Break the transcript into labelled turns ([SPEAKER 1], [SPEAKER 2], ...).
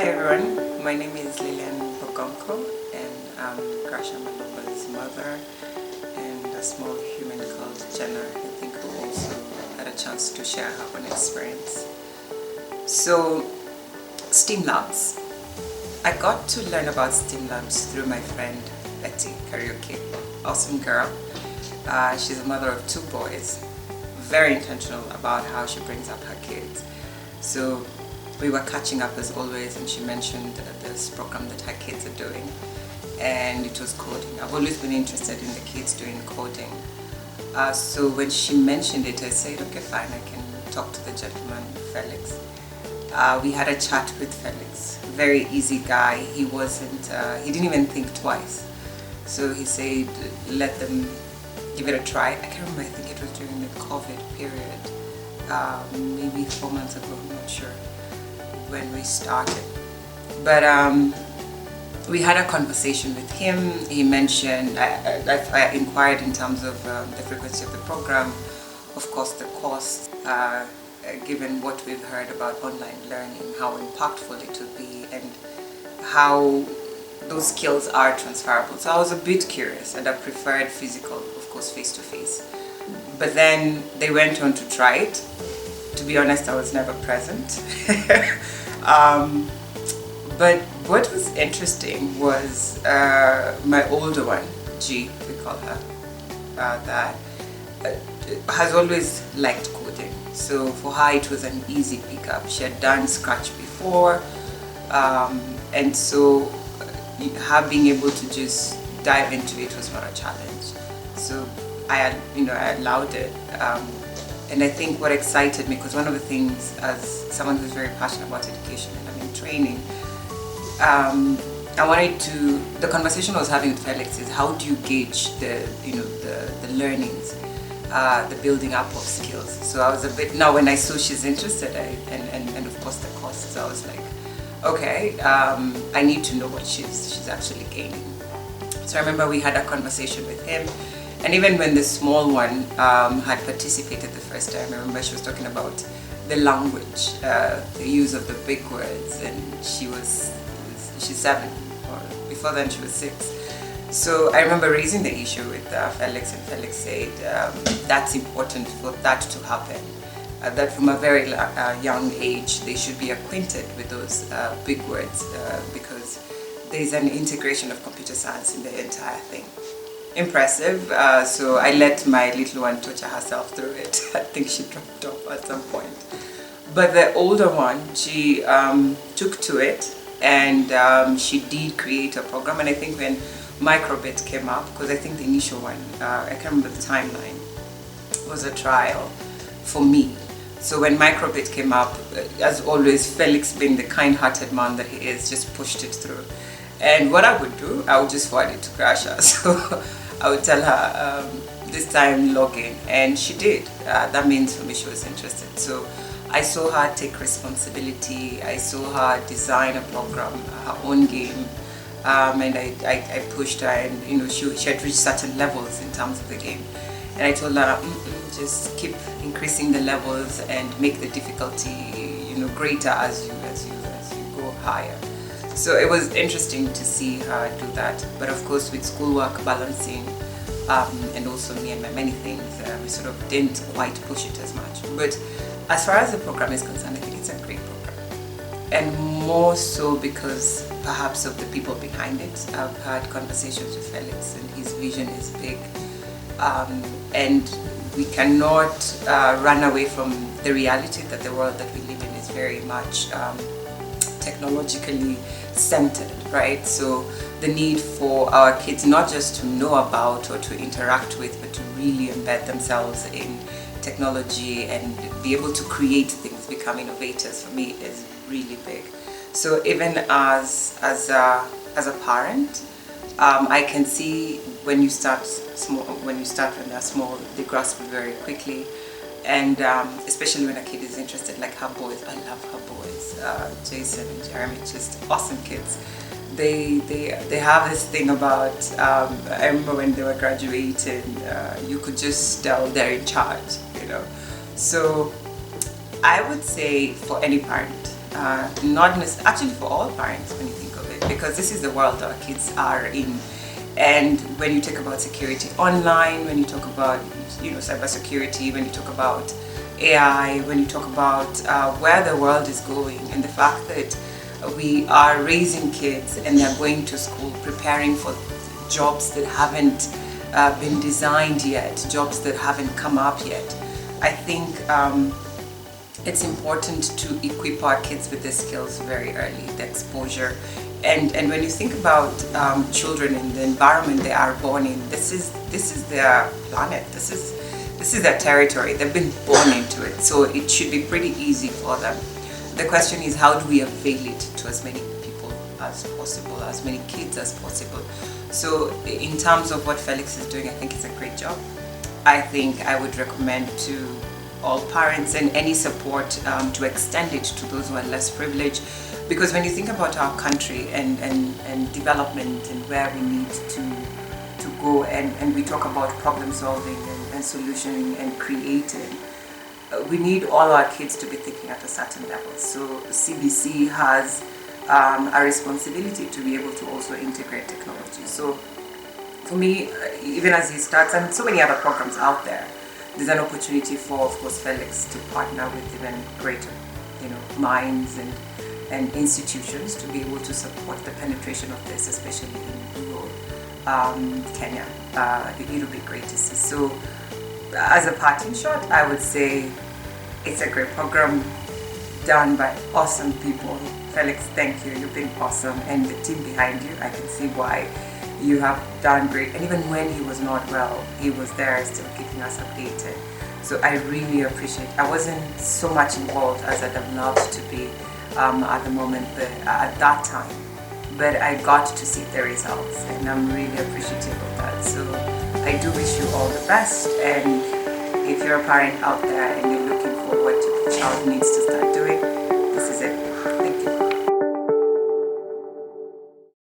[SPEAKER 1] Hi everyone, my name is Lilian Bogonko and I'm Grasha Maloba's mother and a small human called Jenna. I think who also had a chance to share her own experience. So, STEAMLabs. I got to learn about STEAMLabs through my friend Betty Karaoke. Awesome girl. She's a mother of 2 boys. Very intentional about how she brings up her kids. So we were catching up as always, and she mentioned this program that her kids are doing, and it was coding. I've always been interested in the kids doing coding. So when she mentioned it, I said, okay, fine, I can talk to the gentleman, Felix. We had a chat with Felix. Very easy guy. He didn't even think twice. So he said, let them give it a try. I can't remember, I think it was during the COVID period, maybe 4 months ago, I'm not sure when we started. But we had a conversation with him. He mentioned, I inquired in terms of the frequency of the program, of course the cost, given what we've heard about online learning, how impactful it would be and how those skills are transferable. So I was a bit curious, and I preferred physical, of course, face-to-face. But then they went on to try it. To be honest, I was never present. But what was interesting was my older one, G, we call her, that has always liked coding. So for her it was an easy pickup. She had done Scratch before, and so her being able to just dive into it was not a challenge. So I allowed it. And I think what excited me, because one of the things, as someone who's very passionate about education and I'm in training, the conversation I was having with Felix is how do you gauge the learnings, the building up of skills. So I was a bit, now when I saw she's interested, and of course the costs, I was like, okay, I need to know what she's actually gaining. So I remember we had a conversation with him. And even when the small one had participated the first time, I remember she was talking about the language, the use of the big words, and she's 7, or before then she was 6. So I remember raising the issue with Felix, and Felix said that's important for that to happen. That from a very young age they should be acquainted with those big words because there's an integration of computer science in the entire thing. Impressive. So I let my little one torture herself through it. I think she dropped off at some point. But the older one, she took to it, and she did create a program. And I think when Microbit came up, because I think the initial one, I can't remember the timeline, was a trial for me. So when Microbit came up, as always, Felix, being the kind-hearted man that he is, just pushed it through. And what I would do, I would just forward it to Grasha. So I would tell her, this time log in, and she did. That means for me she was interested. So I saw her take responsibility. I saw her design a program, her own game, and I pushed her, and she had reached certain levels in terms of the game. And I told her, just keep increasing the levels and make the difficulty, greater as you go higher. So it was interesting to see her do that. But of course, with schoolwork, balancing, and also me and my many things, we sort of didn't quite push it as much. But as far as the program is concerned, I think it's a great program. And more so because perhaps of the people behind it. I've had conversations with Felix, and his vision is big. And we cannot run away from the reality that the world that we live in is very much technologically centered, right? So the need for our kids not just to know about or to interact with, but to really embed themselves in technology and be able to create things, become innovators, for me is really big. So even as a parent, I can see when you start when they're small, they grasp it very quickly. And especially when a kid is interested, like her boys, I love her boys, Jason and Jeremy, just awesome kids. They have this thing about, I remember when they were graduating, you could just tell they're in charge, So I would say for any parent, actually for all parents when you think of it, because this is the world our kids are in. And when you talk about security online, when you talk about cybersecurity, when you talk about AI, when you talk about where the world is going, and the fact that we are raising kids and they're going to school preparing for jobs that haven't been designed yet, jobs that haven't come up yet, I think it's important to equip our kids with the skills very early, the exposure. And when you think about children in the environment they are born in, this is their planet, this is their territory, they've been born into it, so it should be pretty easy for them. The question is, how do we avail it to as many people as possible, as many kids as possible? So in terms of what Felix is doing, I think it's a great job. I think I would recommend to all parents and any support to extend it to those who are less privileged, because when you think about our country and development and where we need to go, and we talk about problem solving and solutioning and creating, we need all our kids to be thinking at a certain level. So CBC has a responsibility to be able to also integrate technology. So for me, even as he starts, and so many other programs out there, there's an opportunity for, of course, Felix to partner with even greater, minds and institutions to be able to support the penetration of this, especially in rural Kenya. It would be great to see. So as a parting shot, I would say it's a great program done by awesome people. Felix, thank you. You've been awesome. And the team behind you, I can see why you have done great. And even when he was not well, he was there still keeping us updated. So I really appreciate it. I wasn't so much involved as I'd have loved to be at the moment, but at that time. But I got to see the results, and I'm really appreciative of that. So I do wish you all the best. And if you're a parent out there and you're looking for what your child needs to start doing,